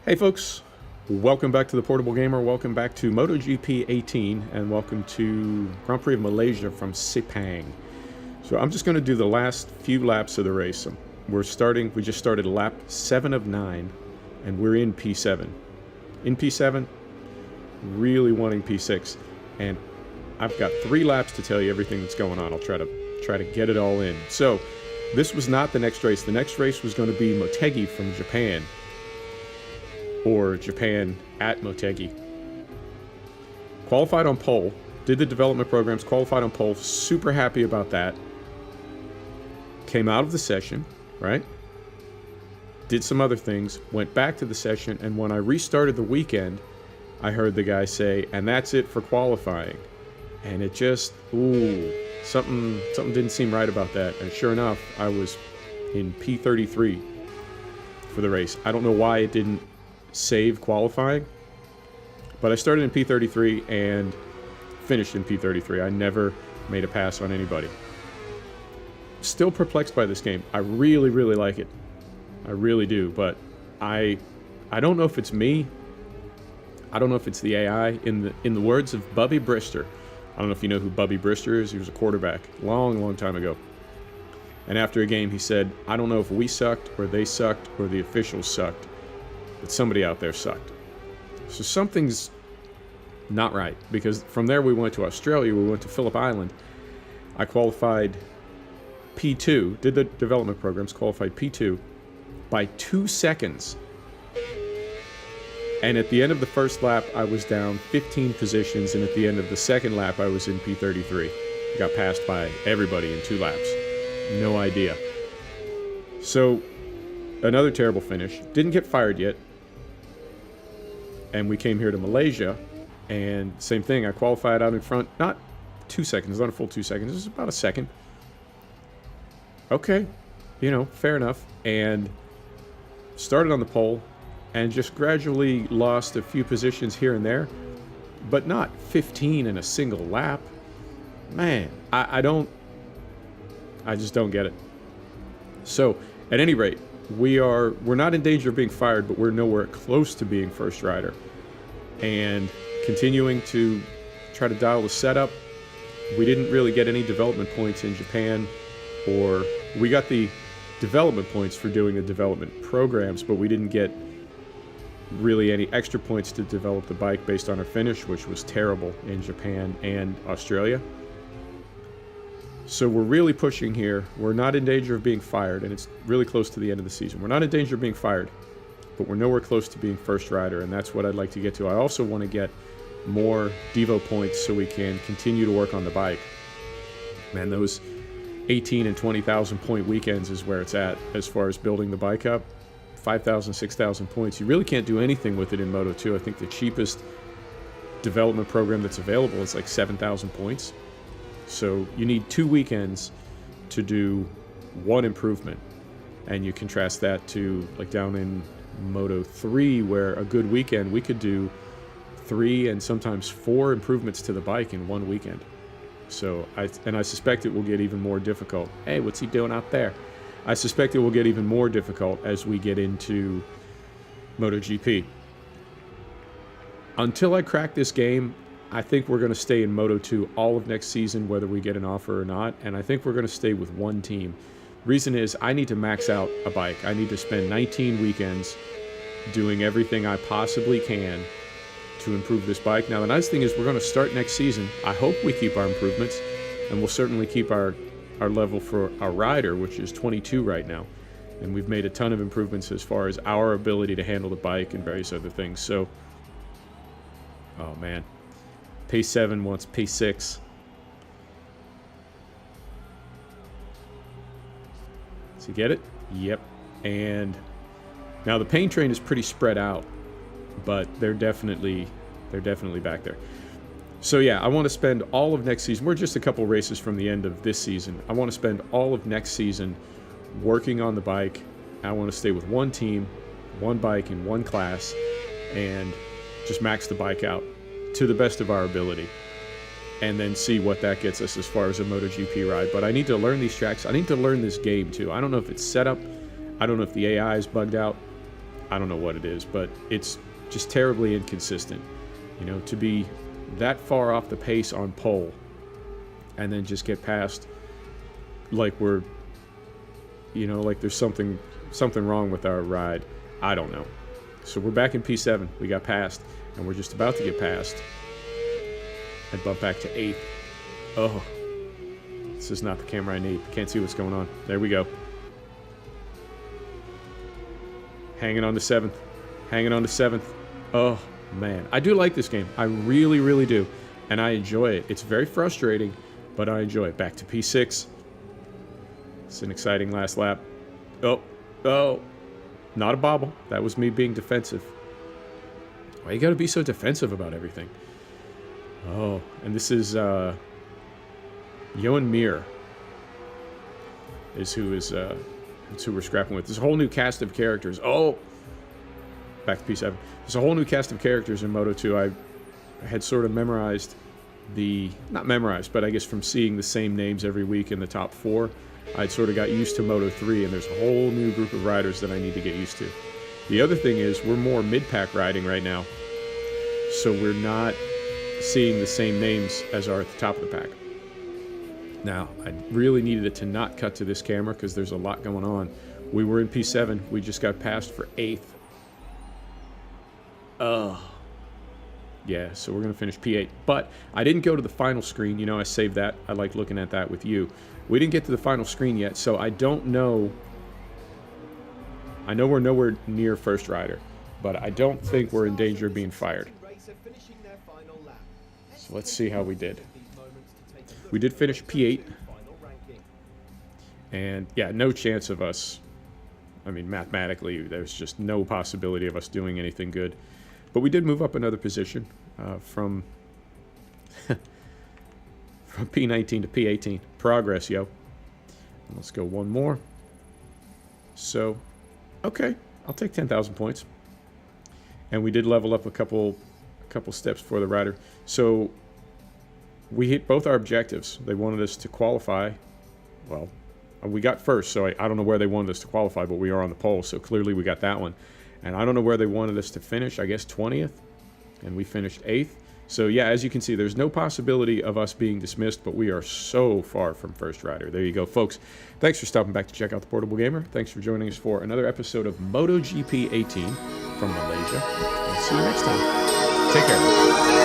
Hey folks, welcome back to the Portable Gamer, welcome back to MotoGP 18, and welcome to Grand Prix of Malaysia from Sepang. So I'm just going to do the last few laps of the race. We just started lap 7 of 9, and we're in P7. In P7, really wanting P6, and I've got 3 laps to tell you everything that's going on. I'll try to get it all in. So this was not the next race. The next race was going to be Motegi from Japan. Or Japan at Motegi. Qualified on pole, did the development programs, qualified on pole, super happy about that. Came out of the session, right? Did some other things, went back to the session, and when I restarted the weekend, I heard the guy say, and that's it for qualifying. And it just, something didn't seem right about that. And sure enough, I was in P33 for the race. I don't know why it didn't save qualifying, but I started in P33 and finished in P33. I never made a pass on anybody. Still perplexed by this game. I really like it. I really do, but I don't know if it's me. I don't know if it's the AI. In the words of Bubby Brister, I don't know if you know who Bubby Brister is. He was a quarterback long time ago. And after a game he said, I don't know if we sucked or they sucked or the officials sucked, but somebody out there sucked. So something's not right, because from there we went to Australia, we went to Phillip Island. I qualified P2, did the development programs, qualified P2 by 2 seconds. And at the end of the first lap, I was down 15 positions, and at the end of the second lap, I was in P33. Got passed by everybody in 2 laps. No idea. So, another terrible finish. Didn't get fired yet. And we came here to Malaysia, and same thing. I qualified out in front, not 2 seconds, not a full 2 seconds, it was about a second. Okay, fair enough. And started on the pole, and just gradually lost a few positions here and there, but not 15 in a single lap. Man, I just don't get it. So, at any rate, we're not in danger of being fired, but we're nowhere close to being first rider. And continuing to try to dial the setup. We didn't really get any development points in Japan, or we got the development points for doing the development programs, but we didn't get really any extra points to develop the bike based on our finish, which was terrible in Japan and Australia. So we're really pushing here. We're not in danger of being fired, and it's really close to the end of the season. We're not in danger of being fired, but we're nowhere close to being first rider, and that's what I'd like to get to. I also want to get more Devo points so we can continue to work on the bike. Man, those 18 and 20,000 point weekends is where it's at as far as building the bike up. 5,000, 6,000 points. You really can't do anything with it in Moto 2. I think the cheapest development program that's available is like 7,000 points. So you need 2 weekends to do 1 improvement. And you contrast that to like down in Moto 3, where a good weekend we could do 3 and sometimes 4 improvements to the bike in 1 weekend. So I suspect it will get even more difficult. Hey, what's he doing out there? I suspect it will get even more difficult as we get into MotoGP. Until I crack this game, I think we're going to stay in Moto 2 all of next season, whether we get an offer or not, and I think we're going to stay with 1 team. Reason is, I need to max out a bike. I need to spend 19 weekends doing everything I possibly can to improve this bike. Now, the nice thing is we're going to start next season. I hope we keep our improvements, and we'll certainly keep our level for our rider, which is 22 right now. And we've made a ton of improvements as far as our ability to handle the bike and various other things. So, oh man. P7 wants P6. So you get it? Yep. And now the pain train is pretty spread out, but they're definitely back there. So yeah, I want to spend all of next season. We're just a couple races from the end of this season. I want to spend all of next season working on the bike. I want to stay with 1 team, 1 bike in 1 class, and just max the bike out to the best of our ability, and then see what that gets us as far as a MotoGP ride. But I need to learn these tracks. I need to learn this game too. I don't know if it's set up. I don't know if the AI is bugged out. I don't know what it is, but it's just terribly inconsistent. You know, to be that far off the pace on pole and then just get past like we're, you know, like there's something wrong with our ride. I don't know. So we're back in P7. We got passed, and we're just about to get past and bump back to 8th. Oh, this is not the camera I need. Can't see what's going on. There we go. Hanging on to 7th. Hanging on to 7th. Oh, man. I do like this game. I really, really do. And I enjoy it. It's very frustrating, but I enjoy it. Back to P6. It's an exciting last lap. Oh. Not a bobble. That was me being defensive. Why you gotta be so defensive about everything? Oh, and this is, Johan Mir is who we're scrapping with. There's a whole new cast of characters. Oh! Back to P7. There's a whole new cast of characters in Moto 2. I had sort of memorized not memorized, but I guess from seeing the same names every week in the top 4, I'd sort of got used to Moto 3, and there's a whole new group of riders that I need to get used to. The other thing is we're more mid-pack riding right now, so we're not seeing the same names as are at the top of the pack. Now, I really needed it to not cut to this camera because there's a lot going on. We were in P7. We just got passed for 8th. Yeah, so we're going to finish P8. But I didn't go to the final screen. You know, I saved that. I like looking at that with you. We didn't get to the final screen yet, so I don't know. I know we're nowhere near first rider, but I don't think we're in danger of being fired. So let's see how we did. We did finish P8. And, yeah, no chance of us. I mean, mathematically, there's just no possibility of us doing anything good. But we did move up another position from P19 to P18. Progress, yo. Let's go one more. So, okay, I'll take 10,000 points. And we did level up a couple steps for the rider. So we hit both our objectives. They wanted us to qualify. Well, we got first, so I don't know where they wanted us to qualify, but we are on the pole, so clearly we got that one. And I don't know where they wanted us to finish, I guess 20th, and we finished 8th. So yeah, as you can see, there's no possibility of us being dismissed, but we are so far from first rider. There you go, folks. Thanks for stopping back to check out The Portable Gamer. Thanks for joining us for another episode of MotoGP 18 from Malaysia. And see you next time. Take care.